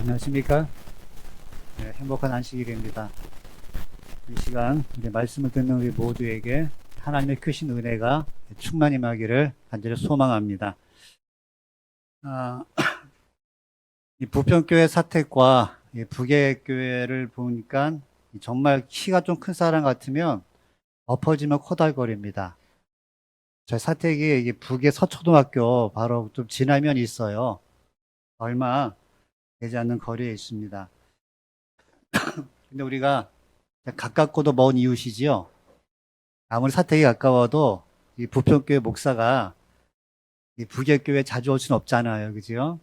안녕하십니까? 네, 행복한 안식일입니다. 이 시간 이제 말씀을 듣는 우리 모두에게 하나님의 크신 은혜가 충만히 임하기를 간절히 소망합니다. 아, 이 부평교회 사택과 이 부계교회를 보니까 정말 키가 좀 큰 사람 같으면 엎어지면 코달거립니다. 저희 사택이 이 부계 서초등학교 바로 좀 지나면 있어요. 얼마 되지 않는 거리에 있습니다. 근데 우리가 가깝고도 먼 이웃이지요. 아무리 사택이 가까워도 이 부평교회 목사가 이 부계교회 자주 올 수는 없잖아요. 그죠?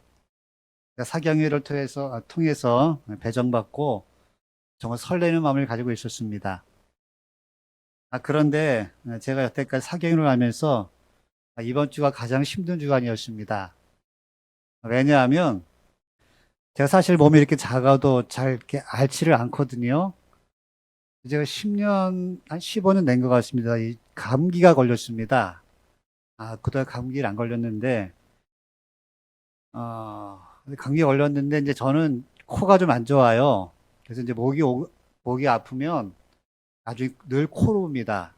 그러니까 사경회를 통해서 배정받고 정말 설레는 마음을 가지고 있었습니다. 그런데 제가 여태까지 사경회를 하면서 이번 주가 가장 힘든 주간이었습니다. 왜냐하면 제가 사실 몸이 이렇게 작아도 잘 이렇게 앓지를 않거든요. 제가 10년, 한 15년 된 것 같습니다. 이 감기가 걸렸습니다. 그동안 감기를 안 걸렸는데, 근데 감기 걸렸는데, 이제 저는 코가 좀 안 좋아요. 그래서 이제 목이 아프면 아주 늘 코로 옵니다.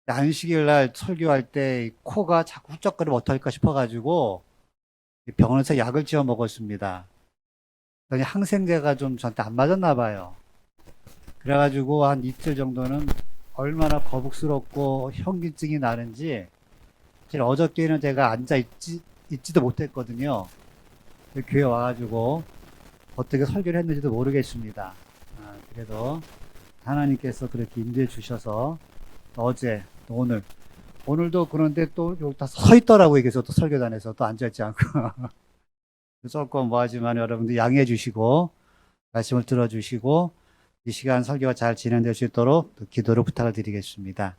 안식일 날 설교할 때 코가 자꾸 훌쩍거리면 어떡할까 싶어가지고 병원에서 약을 지어 먹었습니다. 그러니 항생제가 좀 저한테 안 맞았나 봐요. 그래가지고 한 이틀 정도는 얼마나 거북스럽고 현기증이 나는지, 사실 어저께는 제가 있지도 못했거든요. 교회 와가지고 어떻게 설교를 했는지도 모르겠습니다. 그래도 하나님께서 그렇게 인도해 주셔서 어제, 또 오늘도 그런데 또 여기 다 서 있더라고요. 계속 또 설교단에서 또 앉아있지 않고. 조금 뭐하지만 여러분들 양해해 주시고, 말씀을 들어주시고, 이 시간 설교가 잘 진행될 수 있도록 기도를 부탁을 드리겠습니다.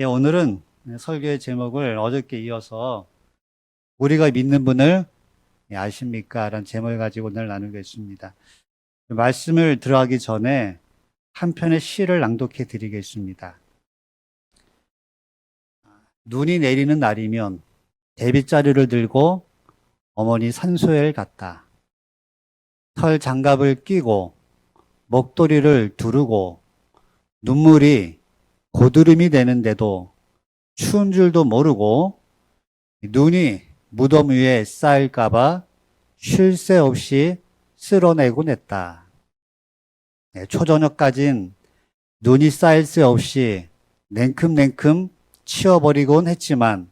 예, 오늘은 설교의 제목을 어저께 이어서 우리가 믿는 분을 아십니까? 라는 제목을 가지고 오늘 나누겠습니다. 말씀을 들어가기 전에 한 편의 시를 낭독해 드리겠습니다. 눈이 내리는 날이면 대빗자루를 들고 어머니 산소에 갔다. 털 장갑을 끼고 목도리를 두르고 눈물이 고드름이 되는데도 추운 줄도 모르고 눈이 무덤 위에 쌓일까봐 쉴 새 없이 쓸어내곤 했다. 초저녁까진 눈이 쌓일 새 없이 냉큼냉큼 치워버리곤 했지만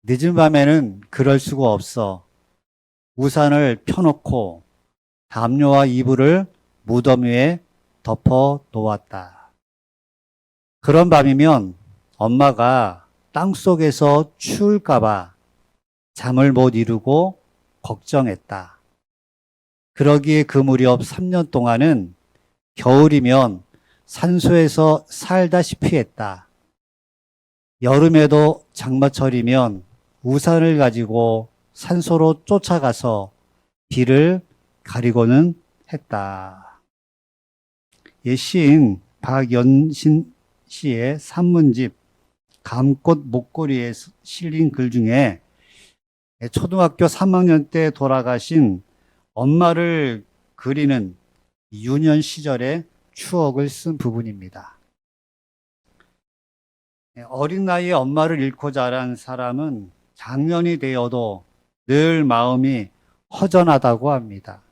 늦은 밤에는 그럴 수가 없어 우산을 펴놓고 담요와 이불을 무덤 위에 덮어 놓았다. 그런 밤이면 엄마가 땅속에서 추울까봐 잠을 못 이루고 걱정했다. 그러기에 그 무렵 3년 동안은 겨울이면 산소에서 살다시피 했다. 여름에도 장마철이면 우산을 가지고 산소로 쫓아가서 비를 가리고는 했다. 시인 박연신 씨의 산문집 감꽃 목걸이에 실린 글 중에 초등학교 3학년 때 돌아가신 엄마를 그리는 유년 시절의 추억을 쓴 부분입니다. 어린 나이에 엄마를 잃고 자란 사람은 장년이 되어도 늘 마음이 허전하다고 합니다.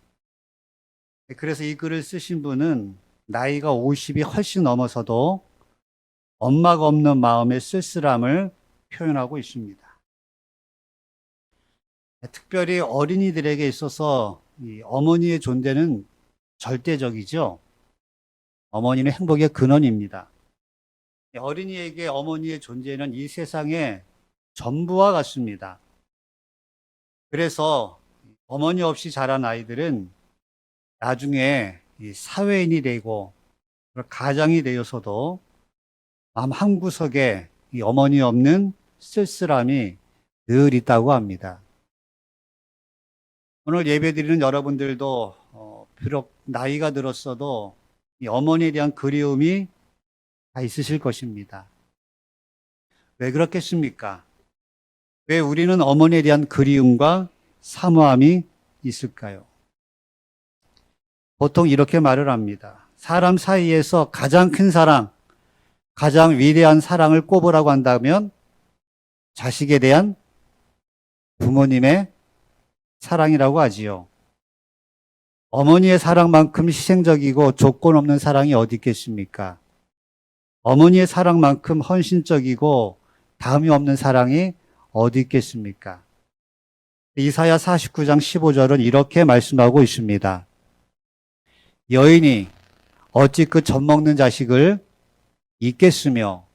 그래서 이 글을 쓰신 분은 나이가 50이 훨씬 넘어서도 엄마가 없는 마음의 쓸쓸함을 표현하고 있습니다. 특별히 어린이들에게 있어서 이 어머니의 존재는 절대적이죠. 어머니는 행복의 근원입니다. 어린이에게 어머니의 존재는 이 세상의 전부와 같습니다. 그래서 어머니 없이 자란 아이들은 나중에 사회인이 되고 가장이 되어서도 마음 한구석에 이 어머니 없는 쓸쓸함이 늘 있다고 합니다. 오늘 예배드리는 여러분들도 비록 나이가 들었어도 이 어머니에 대한 그리움이 다 있으실 것입니다. 왜 그렇겠습니까? 왜 우리는 어머니에 대한 그리움과 사모함이 있을까요? 보통 이렇게 말을 합니다. 사람 사이에서 가장 큰 사랑, 가장 위대한 사랑을 꼽으라고 한다면 자식에 대한 부모님의 사랑이라고 하지요. 어머니의 사랑만큼 희생적이고 조건 없는 사랑이 어디 있겠습니까? 어머니의 사랑만큼 헌신적이고 다음이 없는 사랑이 어디 있겠습니까? 이사야 49장 15절은 이렇게 말씀하고 있습니다. 여인이 어찌 그 젖먹는 자식을 잊겠으며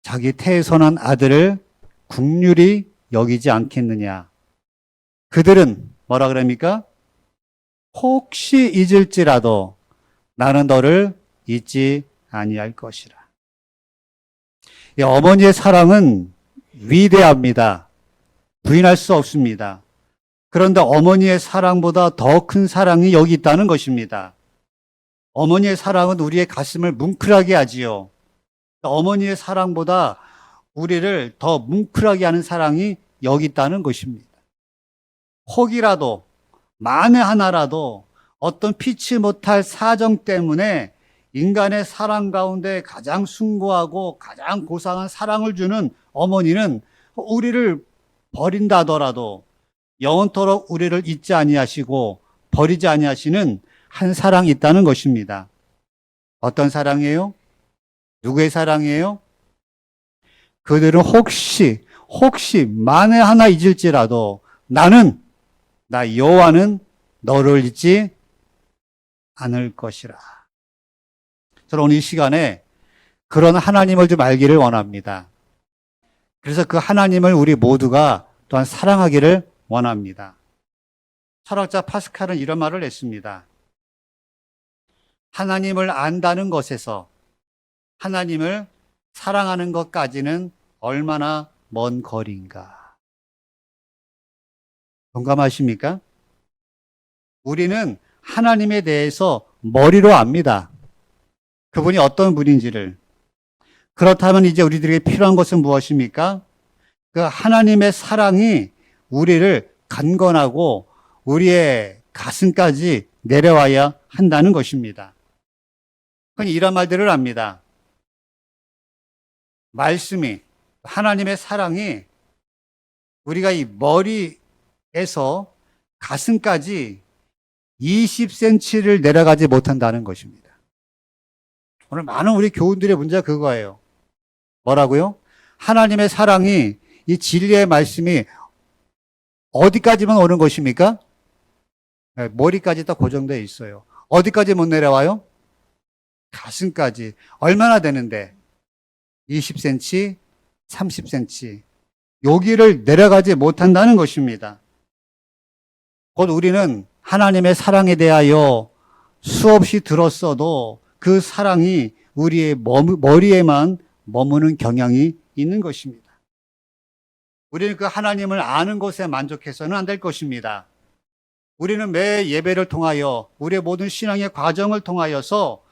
자기 태에서 난 아들을 국률이 여기지 않겠느냐. 그들은 뭐라 그럽니까? 혹시 잊을지라도 나는 너를 잊지 아니할 것이라. 이 어머니의 사랑은 위대합니다. 부인할 수 없습니다. 그런데 어머니의 사랑보다 더 큰 사랑이 여기 있다는 것입니다. 어머니의 사랑은 우리의 가슴을 뭉클하게 하지요. 어머니의 사랑보다 우리를 더 뭉클하게 하는 사랑이 여기 있다는 것입니다. 혹이라도, 만에 하나라도 어떤 피치 못할 사정 때문에 인간의 사랑 가운데 가장 숭고하고 가장 고상한 사랑을 주는 어머니는 우리를 버린다 하더라도 영원토록 우리를 잊지 아니하시고 버리지 아니하시는 한 사랑이 있다는 것입니다. 어떤 사랑이에요? 누구의 사랑이에요? 그들은 혹시 만에 하나 잊을지라도 나 여호와는 너를 잊지 않을 것이라. 저는 오늘 이 시간에 그런 하나님을 좀 알기를 원합니다. 그래서 그 하나님을 우리 모두가 또한 사랑하기를 원합니다. 철학자 파스칼은 이런 말을 했습니다. 하나님을 안다는 것에서 하나님을 사랑하는 것까지는 얼마나 먼 거리인가. 공감하십니까? 우리는 하나님에 대해서 머리로 압니다. 그분이 어떤 분인지를. 그렇다면 이제 우리들에게 필요한 것은 무엇입니까? 그 하나님의 사랑이 우리를 강건하고 우리의 가슴까지 내려와야 한다는 것입니다. 그러니 이런 말들을 합니다. 말씀이, 하나님의 사랑이 우리가 이 머리에서 가슴까지 20cm를 내려가지 못한다는 것입니다. 오늘 많은 우리 교우들의 문제가 그거예요. 뭐라고요? 하나님의 사랑이, 이 진리의 말씀이 어디까지만 오는 것입니까? 네, 머리까지 딱 고정되어 있어요. 어디까지 못 내려와요? 가슴까지. 얼마나 되는데? 20cm, 30cm. 여기를 내려가지 못한다는 것입니다. 곧 우리는 하나님의 사랑에 대하여 수없이 들었어도 그 사랑이 우리의 머리에만 머무는 경향이 있는 것입니다. 우리는 그 하나님을 아는 것에 만족해서는 안 될 것입니다. 우리는 매 예배를 통하여 우리의 모든 신앙의 과정을 통하여서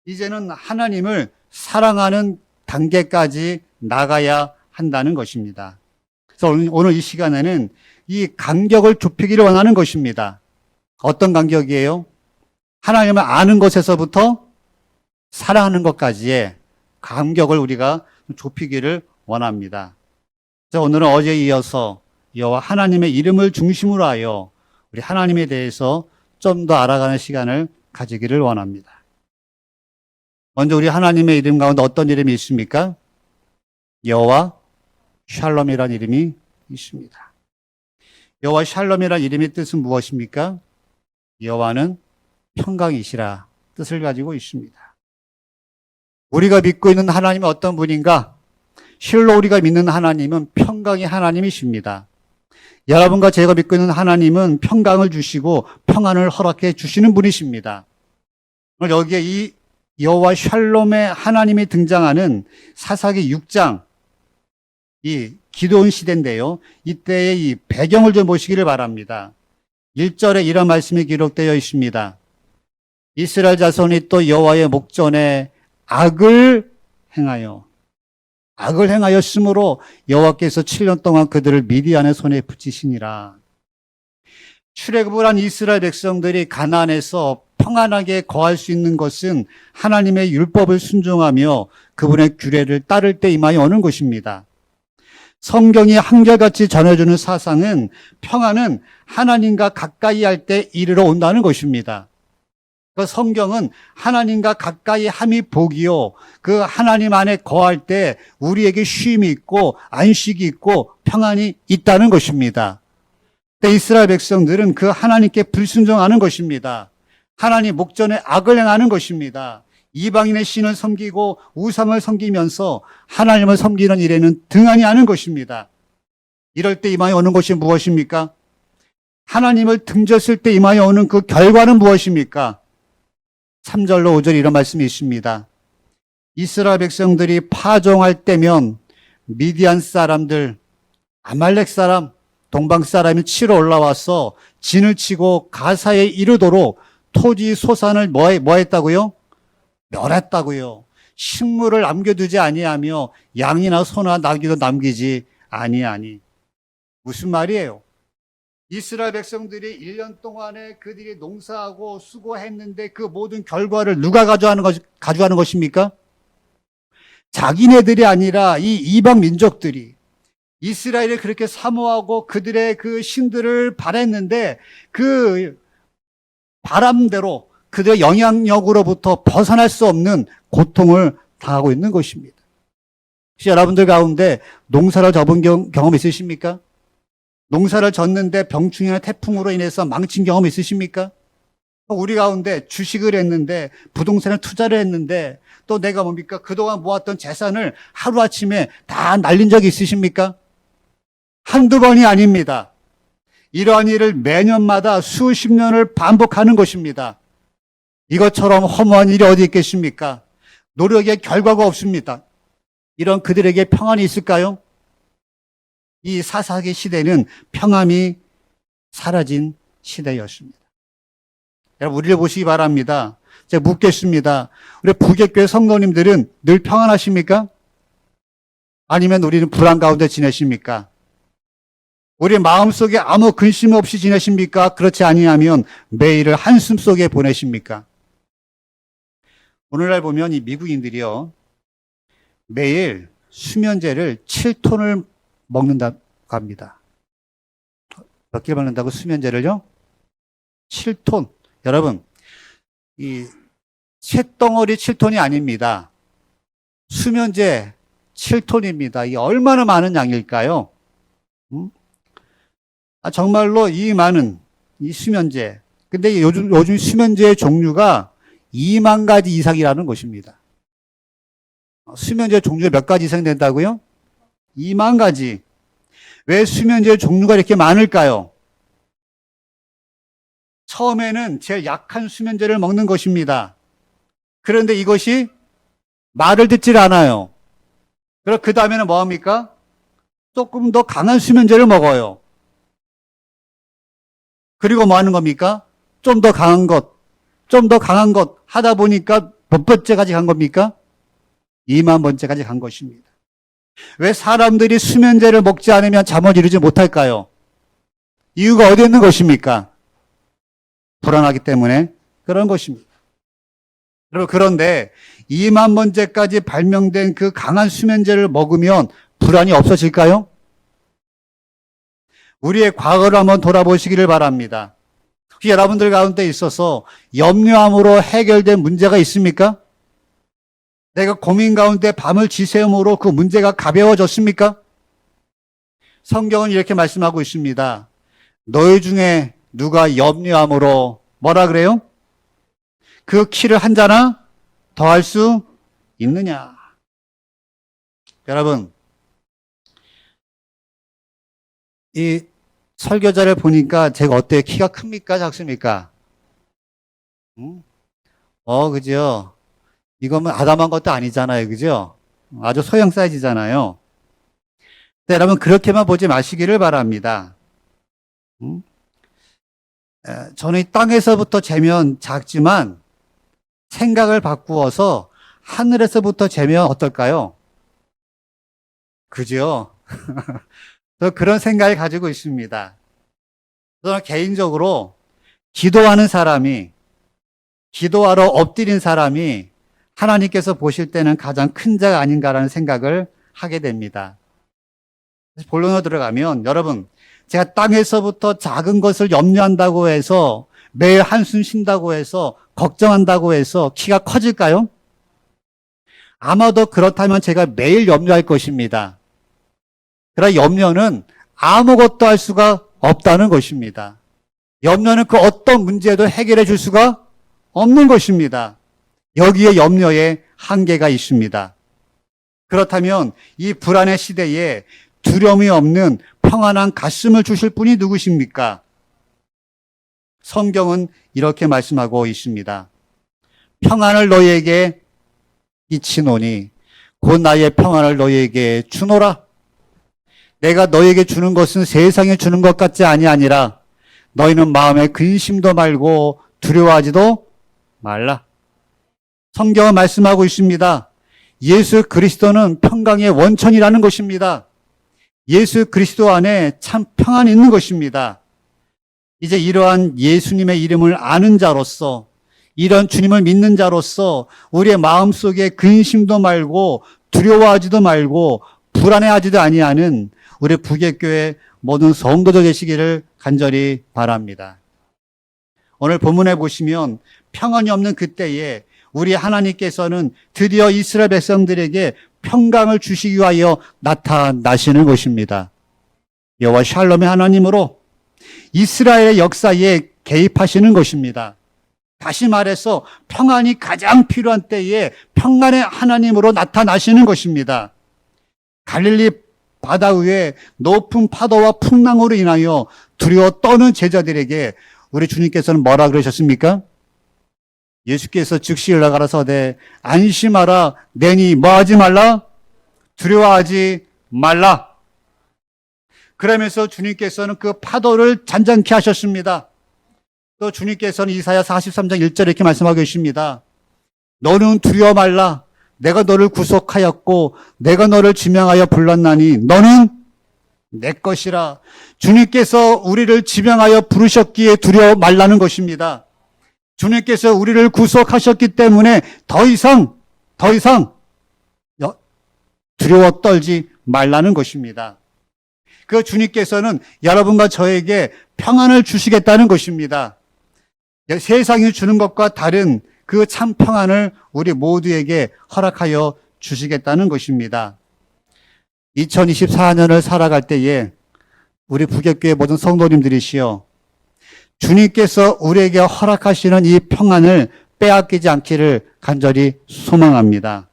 이제는 하나님을 사랑하는 단계까지 나가야 한다는 것입니다. 그래서 오늘 이 시간에는 이 간격을 좁히기를 원하는 것입니다. 어떤 간격이에요? 하나님을 아는 것에서부터 사랑하는 것까지의 간격을 우리가 좁히기를 원합니다. 그래서 오늘은 어제에 이어서 여호와 하나님의 이름을 중심으로 하여 우리 하나님에 대해서 좀 더 알아가는 시간을 가지기를 원합니다. 먼저 우리 하나님의 이름 가운데 어떤 이름이 있습니까? 여호와 샬롬이라는 이름이 있습니다. 여호와 샬롬이라는 이름의 뜻은 무엇입니까? 여호와는 평강이시라 뜻을 가지고 있습니다. 우리가 믿고 있는 하나님은 어떤 분인가? 실로 우리가 믿는 하나님은 평강의 하나님이십니다. 여러분과 제가 믿고 있는 하나님은 평강을 주시고 평안을 허락해 주시는 분이십니다. 오늘 여기에 이 여호와 샬롬의 하나님이 등장하는 사사기 6장, 이 기도원 시대인데요. 이때의 이 배경을 좀 보시기를 바랍니다. 1절에 이런 말씀이 기록되어 있습니다. 이스라엘 자손이 또 여호와의 목전에 악을 행하였으므로 여호와께서 7년 동안 그들을 미디안의 손에 붙이시니라. 출애굽을 한 이스라엘 백성들이 가나안에서 평안하게 거할 수 있는 것은 하나님의 율법을 순종하며 그분의 규례를 따를 때 임하여 오는 것입니다. 성경이 한결같이 전해주는 사상은 평안은 하나님과 가까이 할 때 이르러 온다는 것입니다. 그 성경은 하나님과 가까이 함이 복이요, 그 하나님 안에 거할 때 우리에게 쉼이 있고 안식이 있고 평안이 있다는 것입니다. 근데 이스라엘 백성들은 그 하나님께 불순종하는 것입니다. 하나님 목전에 악을 행하는 것입니다. 이방인의 신을 섬기고 우상을 섬기면서 하나님을 섬기는 일에는 등한히 하는 것입니다. 이럴 때 임하여 오는 것이 무엇입니까? 하나님을 등졌을 때 임하여 오는 그 결과는 무엇입니까? 3절로 5절 이런 말씀이 있습니다. 이스라엘 백성들이 파종할 때면 미디안 사람들, 아말렉 사람, 동방 사람이 치러 올라와서 진을 치고 가사에 이르도록 토지 소산을 뭐 했다고요? 멸했다고요. 식물을 남겨두지 아니하며 양이나 소나 나귀도 남기지 아니하니. 무슨 말이에요? 이스라엘 백성들이 1년 동안에 그들이 농사하고 수고했는데 그 모든 결과를 누가 가져가는 것입니까? 자기네들이 아니라 이 이방 민족들이 이스라엘을 그렇게 사모하고 그들의 그 신들을 바랬는데 그 바람대로 그들의 영향력으로부터 벗어날 수 없는 고통을 당하고 있는 것입니다. 혹시 여러분들 가운데 농사를 접은 경험 있으십니까? 농사를 졌는데 병충해나 태풍으로 인해서 망친 경험 있으십니까? 우리 가운데 주식을 했는데 부동산에 투자를 했는데 또 내가 뭡니까? 그동안 모았던 재산을 하루아침에 다 날린 적이 있으십니까? 한두 번이 아닙니다. 이러한 일을 매년마다 수십 년을 반복하는 것입니다. 이것처럼 허무한 일이 어디 있겠습니까? 노력의 결과가 없습니다. 이런 그들에게 평안이 있을까요? 이 사사기 시대는 평안이 사라진 시대였습니다. 여러분, 우리를 보시기 바랍니다. 제가 묻겠습니다. 우리 부객교회 성도님들은 늘 평안하십니까? 아니면 우리는 불안 가운데 지내십니까? 우리 마음속에 아무 근심 없이 지내십니까? 그렇지 아니하면 매일을 한숨 속에 보내십니까? 오늘날 보면 이 미국인들이요, 매일 수면제를 7톤을 먹는다고 합니다. 몇 개를 먹는다고 수면제를요? 7톤. 여러분, 이 쇳덩어리 7톤이 아닙니다. 수면제 7톤입니다. 이게 얼마나 많은 양일까요? 정말로 이 많은 이 수면제. 근데 요즘 수면제의 종류가 2만 가지 이상이라는 것입니다. 수면제 종류가 몇 가지 이상 된다고요? 2만 가지. 왜 수면제 종류가 이렇게 많을까요? 처음에는 제일 약한 수면제를 먹는 것입니다. 그런데 이것이 말을 듣질 않아요. 그럼 그 다음에는 뭐 합니까? 조금 더 강한 수면제를 먹어요. 그리고 뭐 하는 겁니까? 좀 더 강한 것, 좀 더 강한 것 하다 보니까 몇 번째까지 간 겁니까? 2만 번째까지 간 것입니다. 왜 사람들이 수면제를 먹지 않으면 잠을 이루지 못할까요? 이유가 어디 있는 것입니까? 불안하기 때문에 그런 것입니다. 여러분, 그런데 2만 번째까지 발명된 그 강한 수면제를 먹으면 불안이 없어질까요? 우리의 과거를 한번 돌아보시기를 바랍니다. 혹시 여러분들 가운데 있어서 염려함으로 해결된 문제가 있습니까? 내가 고민 가운데 밤을 지새움으로 그 문제가 가벼워졌습니까? 성경은 이렇게 말씀하고 있습니다. 너희 중에 누가 염려함으로 뭐라 그래요? 그 키를 한 자나 더 할 수 있느냐? 여러분, 이 설교자를 보니까 제가 어때요? 키가 큽니까? 작습니까? 그죠? 이거는 아담한 것도 아니잖아요. 그죠? 아주 소형 사이즈잖아요. 근데 여러분, 그렇게만 보지 마시기를 바랍니다. 저는 이 땅에서부터 재면 작지만 생각을 바꾸어서 하늘에서부터 재면 어떨까요? 그죠? 저 그런 생각을 가지고 있습니다. 저는 개인적으로 기도하는 사람이, 기도하러 엎드린 사람이 하나님께서 보실 때는 가장 큰 자가 아닌가라는 생각을 하게 됩니다. 본론으로 들어가면 여러분, 제가 땅에서부터 작은 것을 염려한다고 해서 매일 한숨 쉰다고 해서 걱정한다고 해서 키가 커질까요? 아마도 그렇다면 제가 매일 염려할 것입니다. 그러나 염려는 아무것도 할 수가 없다는 것입니다. 염려는 그 어떤 문제도 해결해 줄 수가 없는 것입니다. 여기에 염려에 한계가 있습니다. 그렇다면 이 불안의 시대에 두려움이 없는 평안한 가슴을 주실 분이 누구십니까? 성경은 이렇게 말씀하고 있습니다. 평안을 너희에게 이치노니 곧 나의 평안을 너희에게 주노라. 내가 너희에게 주는 것은 세상에 주는 것 같지 아니하니라. 너희는 마음에 근심도 말고 두려워하지도 말라. 성경은 말씀하고 있습니다. 예수 그리스도는 평강의 원천이라는 것입니다. 예수 그리스도 안에 참 평안이 있는 것입니다. 이제 이러한 예수님의 이름을 아는 자로서, 이런 주님을 믿는 자로서 우리의 마음속에 근심도 말고 두려워하지도 말고 불안해하지도 아니하는 우리 부객교회 모든 성도들 되시기를 간절히 바랍니다. 오늘 본문에 보시면 평안이 없는 그때에 우리 하나님께서는 드디어 이스라엘 백성들에게 평강을 주시기 위하여 나타나시는 것입니다. 여호와 샬롬의 하나님으로 이스라엘의 역사에 개입하시는 것입니다. 다시 말해서 평안이 가장 필요한 때에 평안의 하나님으로 나타나시는 것입니다. 갈릴리 바다 위에 높은 파도와 풍랑으로 인하여 두려워 떠는 제자들에게 우리 주님께서는 뭐라 그러셨습니까? 예수께서 즉시 일어나가라사대 안심하라. 내니 뭐하지 말라? 두려워하지 말라. 그러면서 주님께서는 그 파도를 잔잔케 하셨습니다. 또 주님께서는 이사야 43장 1절에 이렇게 말씀하고 계십니다. 너는 두려워 말라. 내가 너를 구속하였고 내가 너를 지명하여 불렀나니 너는 내 것이라. 주님께서 우리를 지명하여 부르셨기에 두려워 말라는 것입니다. 주님께서 우리를 구속하셨기 때문에 더 이상 두려워 떨지 말라는 것입니다. 그 주님께서는 여러분과 저에게 평안을 주시겠다는 것입니다. 세상이 주는 것과 다른 그 참 평안을 우리 모두에게 허락하여 주시겠다는 것입니다. 2024년을 살아갈 때에 우리 부객교회 모든 성도님들이시여 주님께서 우리에게 허락하시는 이 평안을 빼앗기지 않기를 간절히 소망합니다.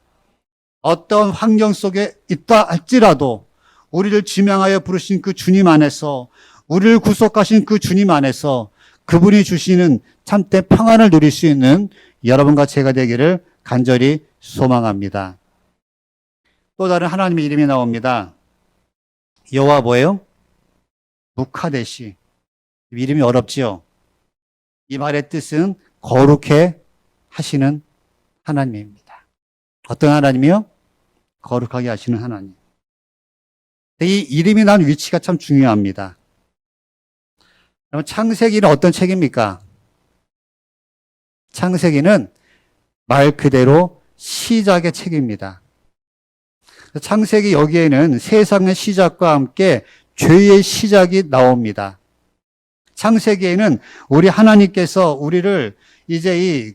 어떤 환경 속에 있다 할지라도 우리를 지명하여 부르신 그 주님 안에서, 우리를 구속하신 그 주님 안에서 그분이 주시는 참된 평안을 누릴 수 있는 여러분과 제가 되기를 간절히 소망합니다. 또 다른 하나님의 이름이 나옵니다. 여호와 뭐예요? 무카데시. 이름이 어렵지요? 이 말의 뜻은 거룩해 하시는 하나님입니다. 어떤 하나님이요? 거룩하게 하시는 하나님. 이 이름이 난 위치가 참 중요합니다. 그럼 창세기는 어떤 책입니까? 창세기는 말 그대로 시작의 책입니다. 창세기 여기에는 세상의 시작과 함께 죄의 시작이 나옵니다. 창세기에는 우리 하나님께서 우리를 이제 이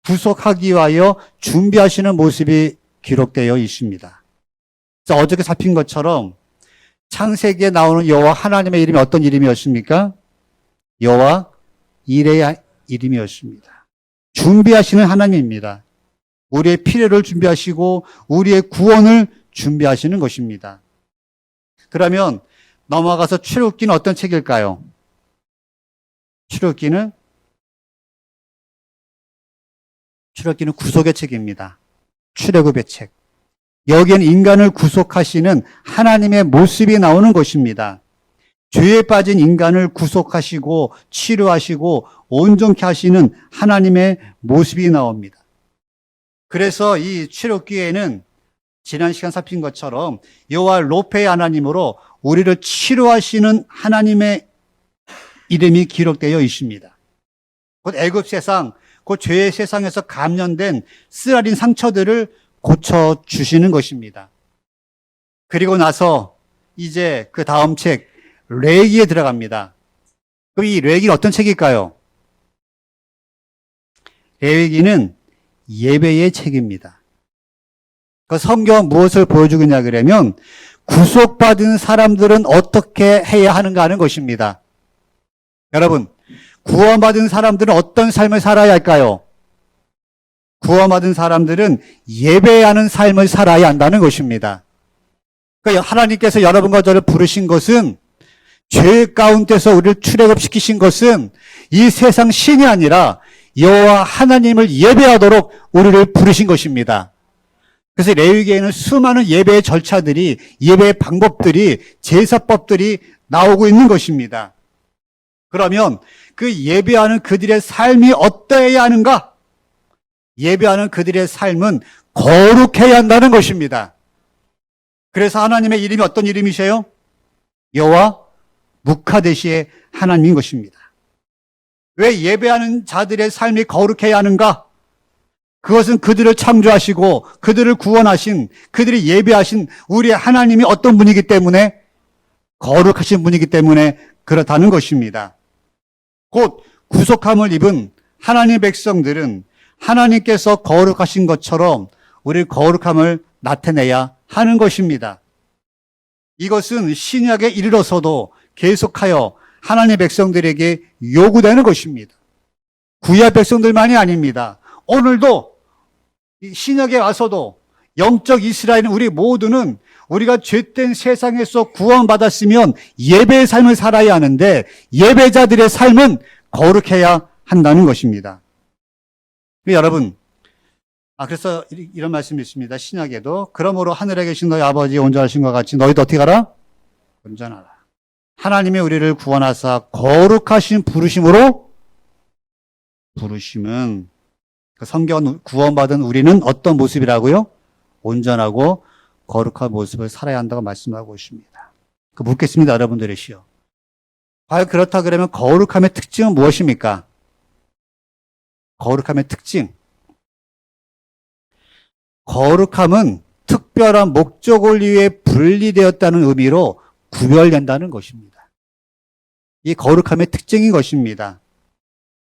구속하기 위하여 준비하시는 모습이 기록되어 있습니다. 어저께 살핀 것처럼 창세기에 나오는 여호와 하나님의 이름이 어떤 이름이었습니까? 여호와 이레의 이름이었습니다. 준비하시는 하나님입니다. 우리의 필요를 준비하시고 우리의 구원을 준비하시는 것입니다. 그러면 넘어가서 출애굽기는 어떤 책일까요? 출애굽기는 구속의 책입니다. 출애굽의 책. 여기에는 인간을 구속하시는 하나님의 모습이 나오는 것입니다. 죄에 빠진 인간을 구속하시고 치료하시고 온전케 하시는 하나님의 모습이 나옵니다. 그래서 이 출애굽기에는 지난 시간 살핀 것처럼 여호와 로페의 하나님으로 우리를 치료하시는 하나님의 이름이 기록되어 있습니다. 곧 애굽 세상, 곧 죄의 세상에서 감염된 쓰라린 상처들을 고쳐주시는 것입니다. 그리고 나서 이제 그 다음 책 레위기에 들어갑니다. 그럼 이 레위기는 어떤 책일까요? 레위기는 예배의 책입니다. 그 성경은 무엇을 보여주느냐 그러면 구속받은 사람들은 어떻게 해야 하는가 하는 것입니다. 여러분, 구원받은 사람들은 어떤 삶을 살아야 할까요? 구원받은 사람들은 예배하는 삶을 살아야 한다는 것입니다. 그러니까 하나님께서 여러분과 저를 부르신 것은, 죄 가운데서 우리를 출애굽시키신 것은 이 세상 신이 아니라 여호와 하나님을 예배하도록 우리를 부르신 것입니다. 그래서 레위기에는 수많은 예배의 절차들이, 예배의 방법들이, 제사법들이 나오고 있는 것입니다. 그러면 그 예배하는 그들의 삶이 어떠해야 하는가? 예배하는 그들의 삶은 거룩해야 한다는 것입니다. 그래서 하나님의 이름이 어떤 이름이세요? 여호와 무카데시의 하나님인 것입니다. 왜 예배하는 자들의 삶이 거룩해야 하는가? 그것은 그들을 창조하시고 그들을 구원하신, 그들이 예배하신 우리 하나님이 어떤 분이기 때문에, 거룩하신 분이기 때문에 그렇다는 것입니다. 곧 구속함을 입은 하나님의 백성들은 하나님께서 거룩하신 것처럼 우리 거룩함을 나타내야 하는 것입니다. 이것은 신약에 이르러서도 계속하여 하나님의 백성들에게 요구되는 것입니다. 구약 백성들만이 아닙니다. 오늘도 신약에 와서도 영적 이스라엘은 우리 모두는 우리가 죄된 세상에서 구원받았으면 예배의 삶을 살아야 하는데 예배자들의 삶은 거룩해야 한다는 것입니다. 여러분, 그래서 이런 말씀이 있습니다. 신약에도 그러므로 하늘에 계신 너희 아버지 온전하신 것 같이 너희도 어떻게 하라? 온전하라. 하나님이 우리를 구원하사 거룩하신 부르심으로, 부르심은 성경 구원받은 우리는 어떤 모습이라고요? 온전하고 거룩한 모습을 살아야 한다고 말씀하고 있습니다. 묻겠습니다, 여러분들이시여. 과연 그렇다 그러면 거룩함의 특징은 무엇입니까? 거룩함의 특징. 거룩함은 특별한 목적을 위해 분리되었다는 의미로 구별된다는 것입니다. 이 거룩함의 특징인 것입니다.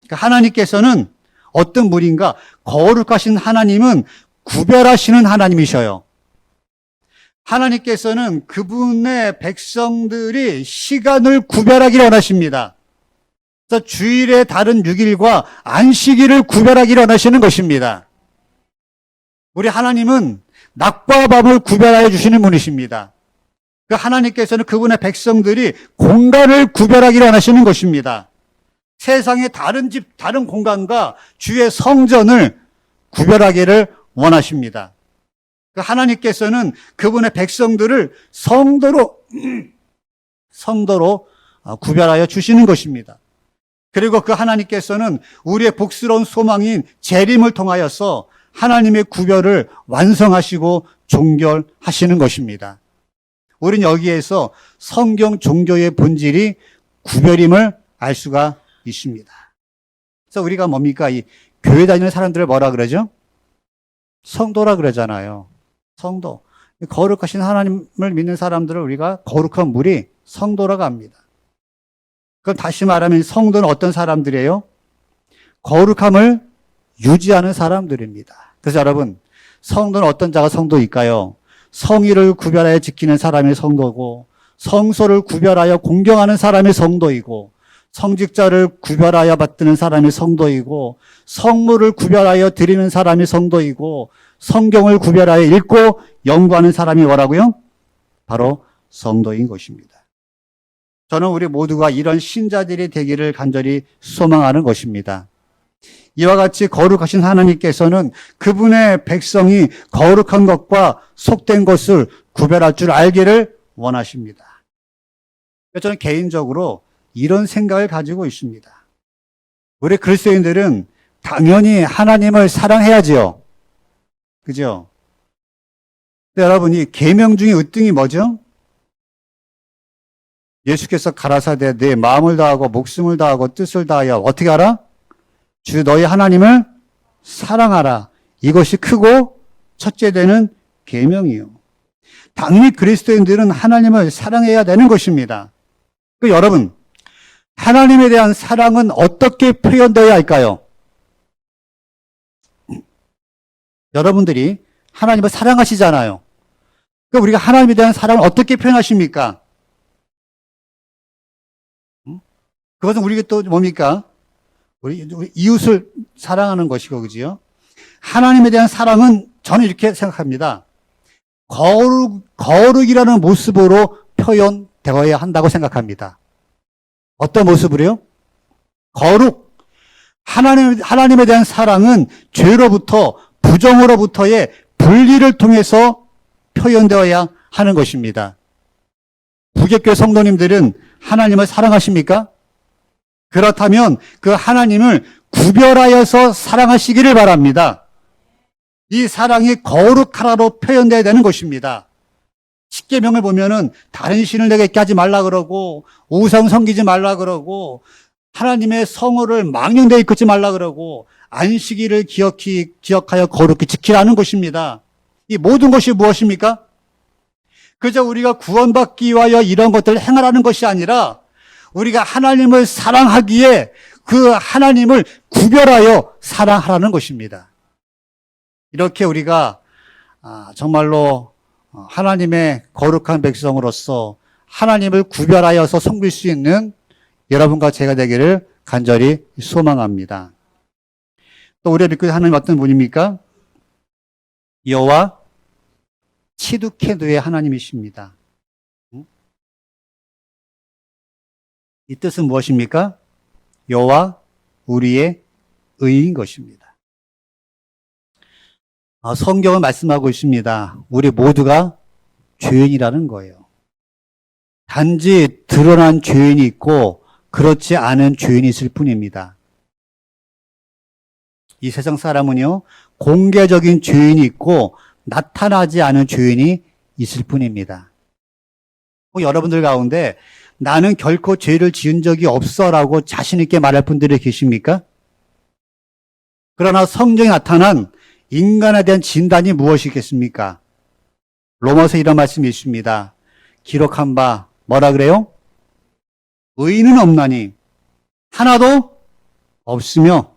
그러니까 하나님께서는 어떤 분인가? 거룩하신 하나님은 구별하시는 하나님이셔요. 하나님께서는 그분의 백성들이 시간을 구별하기를 원하십니다. 그래서 주일의 다른 6일과 안식일을 구별하기를 원하시는 것입니다. 우리 하나님은 낮과 밤을 구별하여 주시는 분이십니다. 그 하나님께서는 그분의 백성들이 공간을 구별하기를 원하시는 것입니다. 세상의 다른 집, 다른 공간과 주의 성전을 구별하기를 원하십니다. 하나님께서는 그분의 백성들을 성도로 구별하여 주시는 것입니다. 그리고 그 하나님께서는 우리의 복스러운 소망인 재림을 통하여서 하나님의 구별을 완성하시고 종결하시는 것입니다. 우리는 여기에서 성경 종교의 본질이 구별임을 알 수가 있습니다. 그래서 우리가 뭡니까? 이 교회 다니는 사람들을 뭐라 그러죠? 성도라 그러잖아요. 성도. 거룩하신 하나님을 믿는 사람들을 우리가 거룩한 무리, 성도라고 합니다. 그럼 다시 말하면 성도는 어떤 사람들이에요? 거룩함을 유지하는 사람들입니다. 그래서 여러분, 성도는 어떤 자가 성도일까요? 성의를 구별하여 지키는 사람이 성도고, 성소를 구별하여 공경하는 사람이 성도이고, 성직자를 구별하여 받드는 사람이 성도이고, 성물을 구별하여 드리는 사람이 성도이고, 성경을 구별하여 읽고 연구하는 사람이 뭐라고요? 바로 성도인 것입니다. 저는 우리 모두가 이런 신자들이 되기를 간절히 소망하는 것입니다. 이와 같이 거룩하신 하나님께서는 그분의 백성이 거룩한 것과 속된 것을 구별할 줄 알기를 원하십니다. 저는 개인적으로 이런 생각을 가지고 있습니다. 우리 그리스도인들은 당연히 하나님을 사랑해야지요. 그죠? 근데 여러분이 계명 중에 으뜸이 뭐죠? 예수께서 가라사대 내 마음을 다하고 목숨을 다하고 뜻을 다하여 어떻게 하라? 주 너희 하나님을 사랑하라. 이것이 크고 첫째 되는 계명이요. 당연히 그리스도인들은 하나님을 사랑해야 되는 것입니다. 여러분, 하나님에 대한 사랑은 어떻게 표현되어야 할까요? 여러분들이 하나님을 사랑하시잖아요. 우리가 하나님에 대한 사랑을 어떻게 표현하십니까? 그것은 우리가 또 뭡니까? 우리 이웃을 사랑하는 것이고, 그지요? 하나님에 대한 사랑은 저는 이렇게 생각합니다. 거룩이라는 모습으로 표현되어야 한다고 생각합니다. 어떤 모습으로요? 거룩. 하나님에 대한 사랑은 죄로부터, 부정으로부터의 분리를 통해서 표현되어야 하는 것입니다. 부개교 성도님들은 하나님을 사랑하십니까? 그렇다면 그 하나님을 구별하여서 사랑하시기를 바랍니다. 이 사랑이 거룩하라로 표현되어야 되는 것입니다. 십계명을 보면은 다른 신을 내게 있게 하지 말라 그러고, 우상 섬기지 말라 그러고, 하나님의 성호를 망령되이 이끌지 말라 그러고, 안식일을 기억하여 거룩히 지키라는 것입니다. 이 모든 것이 무엇입니까? 그저 우리가 구원받기 위하여 이런 것들을 행하라는 것이 아니라 우리가 하나님을 사랑하기에 그 하나님을 구별하여 사랑하라는 것입니다. 이렇게 우리가 정말로 하나님의 거룩한 백성으로서 하나님을 구별하여서 섬길 수 있는 여러분과 제가 되기를 간절히 소망합니다. 또 우리가 믿고 있는 하나님 어떤 분입니까? 여호와 치두케누의 하나님이십니다. 이 뜻은 무엇입니까? 여호와 우리의 의인 것입니다. 성경은 말씀하고 있습니다. 우리 모두가 죄인이라는 거예요. 단지 드러난 죄인이 있고 그렇지 않은 죄인이 있을 뿐입니다. 이 세상 사람은요, 공개적인 죄인이 있고 나타나지 않은 죄인이 있을 뿐입니다. 여러분들 가운데 나는 결코 죄를 지은 적이 없어라고 자신 있게 말할 분들이 계십니까? 그러나 성경에 나타난 인간에 대한 진단이 무엇이겠습니까? 로마서 이런 말씀이 있습니다. 기록한 바 뭐라 그래요? 의인은 없나니 하나도 없으며,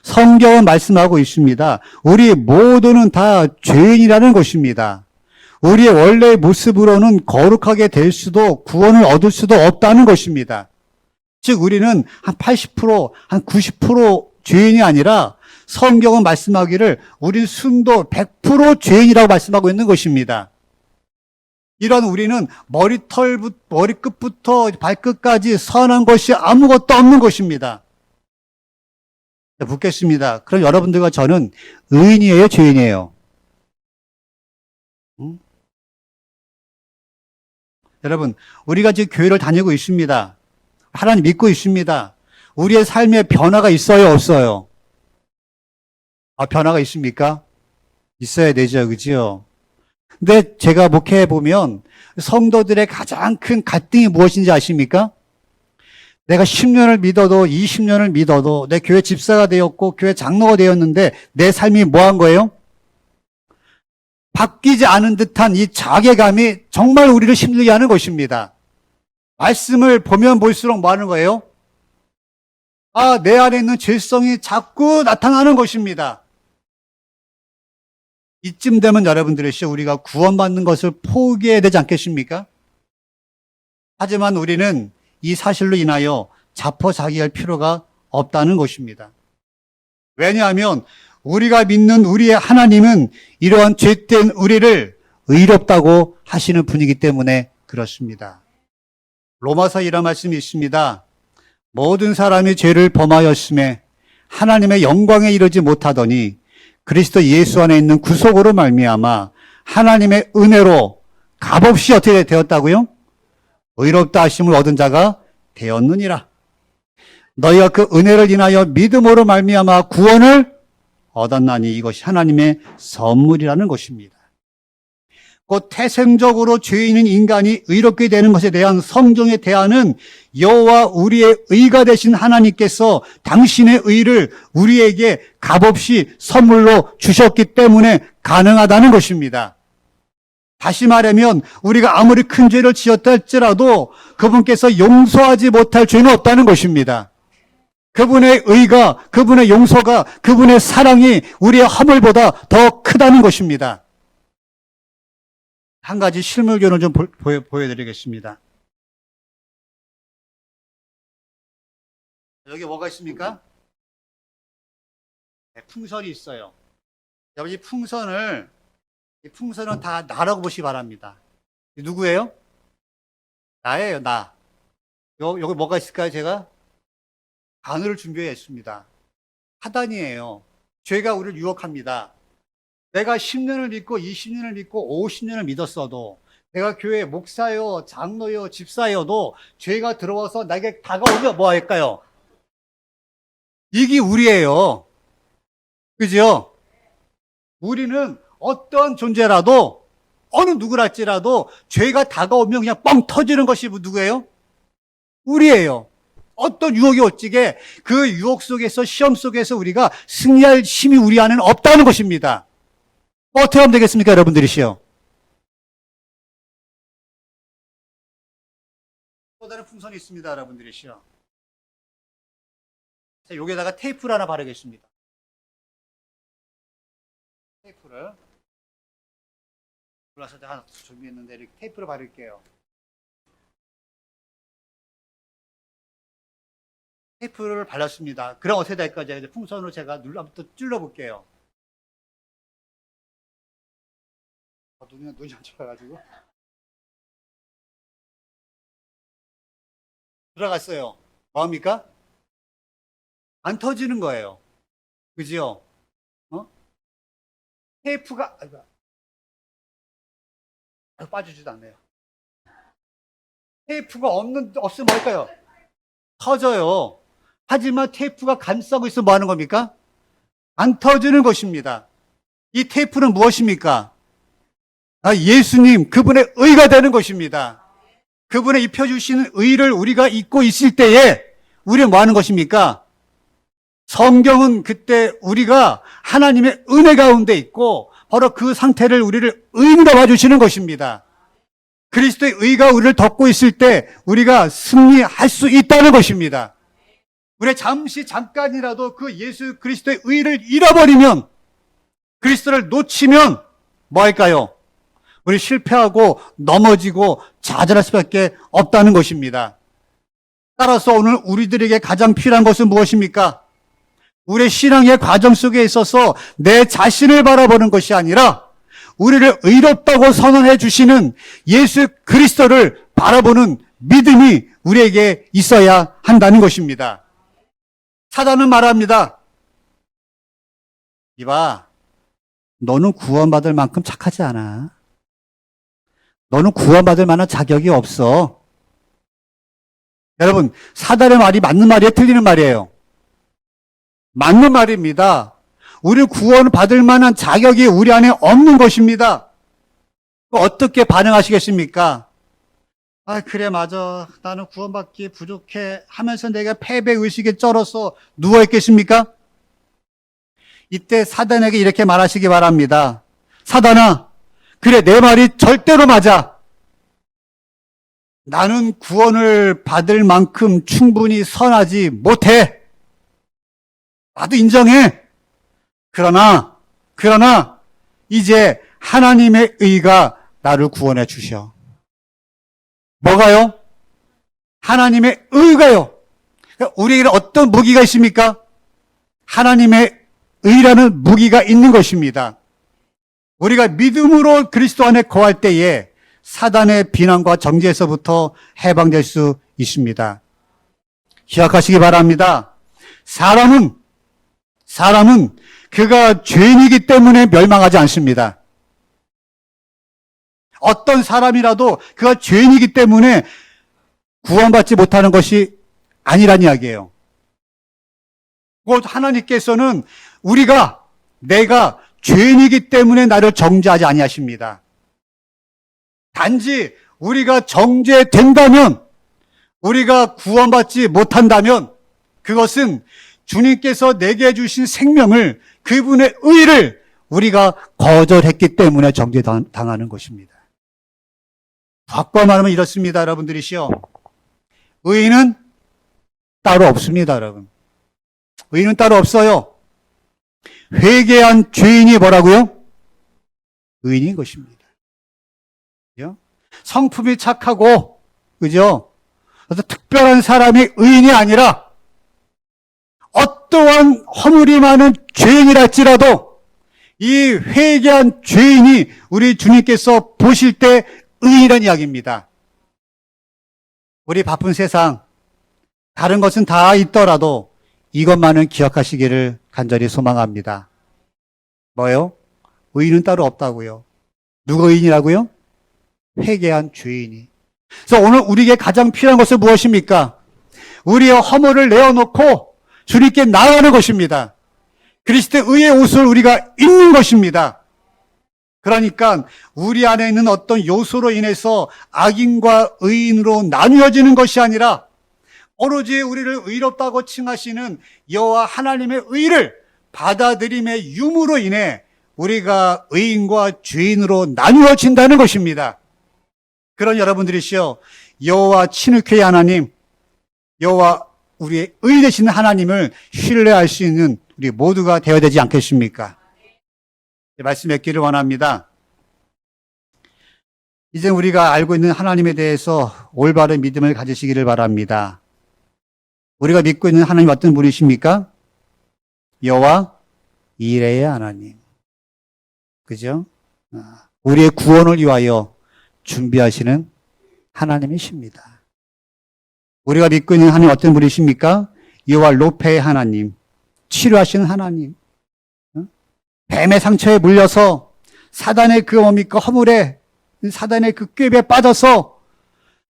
성경은 말씀하고 있습니다. 우리 모두는 다 죄인이라는 것입니다. 우리의 원래의 모습으로는 거룩하게 될 수도 구원을 얻을 수도 없다는 것입니다. 즉 우리는 한 80%, 한 90% 죄인이 아니라 성경은 말씀하기를 우리 순도 100% 죄인이라고 말씀하고 있는 것입니다. 이런 우리는 머리끝부터 발끝까지 선한 것이 아무것도 없는 것입니다. 묻겠습니다. 그럼 여러분들과 저는 의인이에요, 죄인이에요? 여러분, 우리가 지금 교회를 다니고 있습니다. 하나님 믿고 있습니다. 우리의 삶에 변화가 있어요, 없어요? 변화가 있습니까? 있어야 되죠, 그죠? 근데 제가 목회해 보면 성도들의 가장 큰 갈등이 무엇인지 아십니까? 내가 10년을 믿어도 20년을 믿어도 내 교회 집사가 되었고 교회 장로가 되었는데 내 삶이 뭐한 거예요? 바뀌지 않은 듯한 이 자괴감이 정말 우리를 힘들게 하는 것입니다. 말씀을 보면 볼수록 뭐 하는 거예요? 내 안에 있는 죄성이 자꾸 나타나는 것입니다. 이쯤 되면 여러분들이 우리가 구원받는 것을 포기해야 되지 않겠습니까? 하지만 우리는 이 사실로 인하여 자포자기할 필요가 없다는 것입니다. 왜냐하면 우리가 믿는 우리의 하나님은 이러한 죄된 우리를 의롭다고 하시는 분이기 때문에 그렇습니다. 로마서 이런 말씀이 있습니다. 모든 사람이 죄를 범하였음에 하나님의 영광에 이르지 못하더니 그리스도 예수 안에 있는 구속으로 말미암아 하나님의 은혜로 값없이 어떻게 되었다고요? 의롭다 하심을 얻은 자가 되었느니라. 너희가 그 은혜를 인하여 믿음으로 말미암아 구원을 얻었나니 이것이 하나님의 선물이라는 것입니다. 곧 태생적으로 죄인인 인간이 의롭게 되는 것에 대한 성경의 대안은 여호와 우리의 의가 되신 하나님께서 당신의 의를 우리에게 값없이 선물로 주셨기 때문에 가능하다는 것입니다. 다시 말하면 우리가 아무리 큰 죄를 지었다 할지라도 그분께서 용서하지 못할 죄는 없다는 것입니다. 그분의 의가, 그분의 용서가, 그분의 사랑이 우리의 허물보다 더 크다는 것입니다. 한 가지 실물교훈을 좀 보여드리겠습니다. 여기 뭐가 있습니까? 네, 풍선이 있어요. 여러분, 이 풍선은 다 나라고 보시기 바랍니다. 누구예요? 나예요, 나. 여기 뭐가 있을까요, 제가? 단어를 준비했습니다. 사단이에요. 죄가 우리를 유혹합니다. 내가 10년을 믿고 20년을 믿고 50년을 믿었어도 내가 교회 목사요, 장로요, 집사여도 죄가 들어와서 나에게 다가오면 뭐 할까요? 이게 우리예요. 그죠? 우리는 어떤 존재라도 어느 누구랄지라도 죄가 다가오면 그냥 뻥 터지는 것이 누구예요? 우리예요. 어떤 유혹이 어찌게 그 유혹 속에서 시험 속에서 우리가 승리할 힘이 우리 안에는 없다는 것입니다. 어떻게 하면 되겠습니까, 여러분들이시요? 또 다른 풍선이 있습니다, 여러분들이시요. 자, 여기다가 테이프를 하나 바르겠습니다. 테이프를 골라서 하나 준비했는데 이렇게 테이프를 바를게요. 테이프를 발랐습니다. 그럼 어떻게 될까요? 이제 풍선으로 제가 한번 찔러 볼게요. 눈이 안 좋아가지고 들어갔어요. 뭐합니까? 안 터지는 거예요. 그지요? 테이프가 빠지지도 않네요. 테이프가 없으면 뭘까요? 터져요. 하지만 테이프가 감싸고 있으면 뭐 하는 겁니까? 안 터지는 것입니다. 이 테이프는 무엇입니까? 예수님, 그분의 의가 되는 것입니다. 그분의 입혀주시는 의를 우리가 잊고 있을 때에 우리는 뭐 하는 것입니까? 성경은 그때 우리가 하나님의 은혜 가운데 있고 바로 그 상태를 우리를 의인으로 봐주시는 것입니다. 그리스도의 의가 우리를 덮고 있을 때 우리가 승리할 수 있다는 것입니다. 우리 잠깐이라도 그 예수 그리스도의 의를 잃어버리면, 그리스도를 놓치면 뭐 할까요? 우리 실패하고 넘어지고 좌절할 수밖에 없다는 것입니다. 따라서 오늘 우리들에게 가장 필요한 것은 무엇입니까? 우리의 신앙의 과정 속에 있어서 내 자신을 바라보는 것이 아니라 우리를 의롭다고 선언해 주시는 예수 그리스도를 바라보는 믿음이 우리에게 있어야 한다는 것입니다. 사단은 말합니다. 이봐, 너는 구원받을 만큼 착하지 않아. 너는 구원받을 만한 자격이 없어. 여러분, 사단의 말이 맞는 말이에요? 틀리는 말이에요? 맞는 말입니다. 우리 구원받을 만한 자격이 우리 안에 없는 것입니다. 어떻게 반응하시겠습니까? 그래, 맞아. 나는 구원받기 부족해 하면서 내가 패배의식에 쩔어서 누워있겠습니까? 이때 사단에게 이렇게 말하시기 바랍니다. 사단아, 그래, 내 말이 절대로 맞아. 나는 구원을 받을 만큼 충분히 선하지 못해. 나도 인정해. 그러나 이제 하나님의 의가 나를 구원해 주셔. 뭐가요? 하나님의 의가요. 우리에게 어떤 무기가 있습니까? 하나님의 의라는 무기가 있는 것입니다. 우리가 믿음으로 그리스도 안에 거할 때에 사단의 비난과 정죄에서부터 해방될 수 있습니다. 기억하시기 바랍니다. 사람은 그가 죄인이기 때문에 멸망하지 않습니다. 어떤 사람이라도 그가 죄인이기 때문에 구원받지 못하는 것이 아니란 이야기예요. 곧 하나님께서는 내가 죄인이기 때문에 나를 정죄하지 아니하십니다. 단지 우리가 정죄된다면, 우리가 구원받지 못한다면 그것은 주님께서 내게 주신 생명을, 그분의 의를 우리가 거절했기 때문에 정죄당하는 것입니다. 바꿔 말하면 이렇습니다, 여러분들이시여. 의인은 따로 없습니다, 여러분. 의인은 따로 없어요. 회개한 죄인이 뭐라고요? 의인인 것입니다. 그죠? 성품이 착하고, 그죠? 그래서 특별한 사람이 의인이 아니라 어떠한 허물이 많은 죄인이랄지라도 이 회개한 죄인이 우리 주님께서 보실 때 의인이라는 이야기입니다. 우리 바쁜 세상, 다른 것은 다 있더라도 이것만은 기억하시기를 간절히 소망합니다. 뭐요? 의인은 따로 없다고요. 누가 의인이라고요? 회개한 죄인이. 그래서 오늘 우리에게 가장 필요한 것은 무엇입니까? 우리의 허물을 내어놓고 주님께 나아가는 것입니다. 그리스도의 의의 옷을 우리가 입는 것입니다. 그러니까 우리 안에 있는 어떤 요소로 인해서 악인과 의인으로 나뉘어지는 것이 아니라 오로지 우리를 의롭다고 칭하시는 여호와 하나님의 의를 받아들임의 유무로 인해 우리가 의인과 죄인으로 나뉘어진다는 것입니다. 그런 여러분들이시여, 여호와 친육회의 하나님, 여호와 우리의 의 되시는 하나님을 신뢰할 수 있는 우리 모두가 되어야 되지 않겠습니까? 말씀 맺기를 원합니다. 이제 우리가 알고 있는 하나님에 대해서 올바른 믿음을 가지시기를 바랍니다. 우리가 믿고 있는 하나님 어떤 분이십니까? 여호와 이레의 하나님. 그죠? 우리의 구원을 위하여 준비하시는 하나님이십니다. 우리가 믿고 있는 하나님 어떤 분이십니까? 여호와 로페의 하나님, 치료하시는 하나님. 뱀의 상처에 물려서 사단의 그 뭡니까? 허물에, 사단의 그 꾀에 빠져서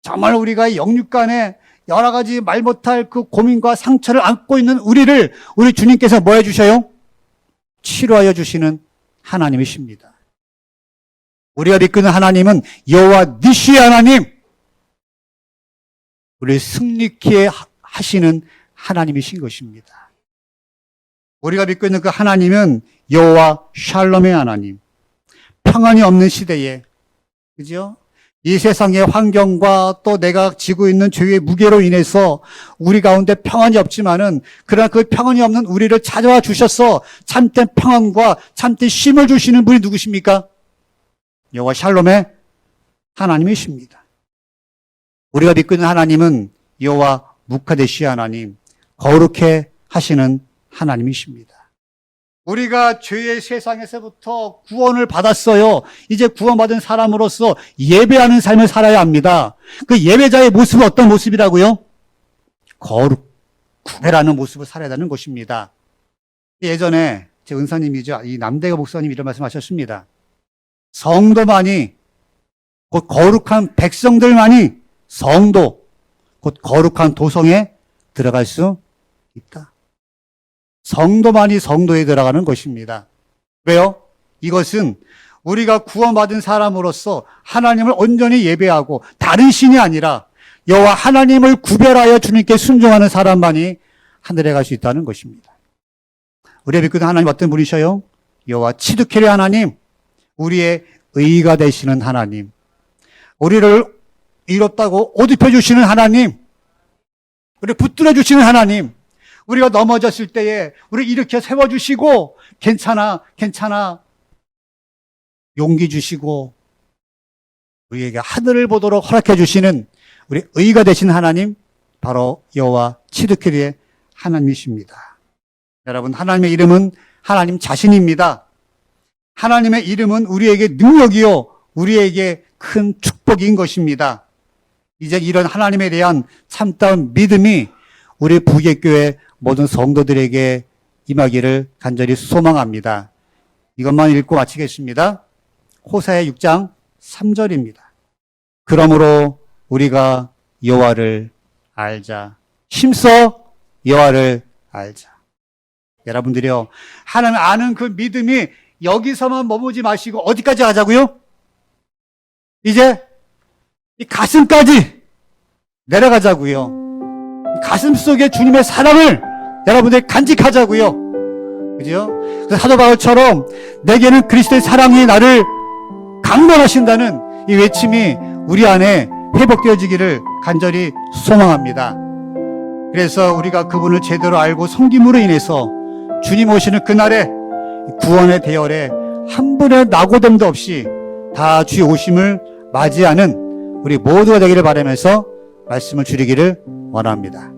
정말 우리가 영육간에 여러 가지 말 못할 그 고민과 상처를 안고 있는 우리를 우리 주님께서 뭐 해주셔요? 치료하여 주시는 하나님이십니다. 우리가 믿고 있는 하나님은 여호와 니시의 하나님, 우리를 승리케 하시는 하나님이신 것입니다. 우리가 믿고 있는 그 하나님은 여호와 샬롬의 하나님, 평안이 없는 시대에, 그죠? 이 세상의 환경과 또 내가 지고 있는 죄의 무게로 인해서 우리 가운데 평안이 없지만은, 그러나 그 평안이 없는 우리를 찾아와 주셔서 참된 평안과 참된 쉼을 주시는 분이 누구십니까? 여호와 샬롬의 하나님이십니다. 우리가 믿고 있는 하나님은 여호와 무카데시 하나님, 거룩해 하시는 하나님이십니다. 우리가 죄의 세상에서부터 구원을 받았어요. 이제 구원받은 사람으로서 예배하는 삶을 살아야 합니다. 그 예배자의 모습은 어떤 모습이라고요? 거룩, 구별하는 모습을 살아야 하는 것입니다. 예전에 제 은사님이죠. 이 남대가 목사님 이런 말씀하셨습니다. 성도만이, 곧 거룩한 백성들만이 성도, 곧 거룩한 도성에 들어갈 수 있다. 성도만이 성도에 들어가는 것입니다. 왜요? 이것은 우리가 구원받은 사람으로서 하나님을 온전히 예배하고 다른 신이 아니라 여호와 하나님을 구별하여 주님께 순종하는 사람만이 하늘에 갈 수 있다는 것입니다. 우리가 믿고 있는 하나님 어떤 분이셔요? 여호와 치드케리 하나님, 우리의 의가 되시는 하나님, 우리를 이롭다고 옷 입혀주시는 하나님, 우리를 붙들어 주시는 하나님, 우리가 넘어졌을 때에 우리를 일으켜 세워주시고 괜찮아, 괜찮아 용기 주시고 우리에게 하늘을 보도록 허락해 주시는 우리 의가 되신 하나님, 바로 여호와 치드케리의 하나님이십니다. 여러분, 하나님의 이름은 하나님 자신입니다. 하나님의 이름은 우리에게 능력이요, 우리에게 큰 축복인 것입니다. 이제 이런 하나님에 대한 참다운 믿음이 우리 부계교회 모든 성도들에게 임하기를 간절히 소망합니다. 이것만 읽고 마치겠습니다. 호사야 6장 3절입니다. 그러므로 우리가 여호와를 알자. 힘써 여호와를 알자. 여러분들이요, 하나님 아는 그 믿음이 여기서만 머무지 마시고 어디까지 가자고요? 이제 이 가슴까지 내려가자고요. 가슴 속에 주님의 사랑을 여러분들 간직하자고요. 그죠? 그래서 사도 바울처럼 내게는 그리스도의 사랑이 나를 강건하신다는 이 외침이 우리 안에 회복되어지기를 간절히 소망합니다. 그래서 우리가 그분을 제대로 알고 섬김으로 인해서 주님 오시는 그날에 구원의 대열에 한 분의 낙오됨도 없이 다 주의 오심을 맞이하는 우리 모두가 되기를 바라면서 말씀을 줄이기를 원합니다.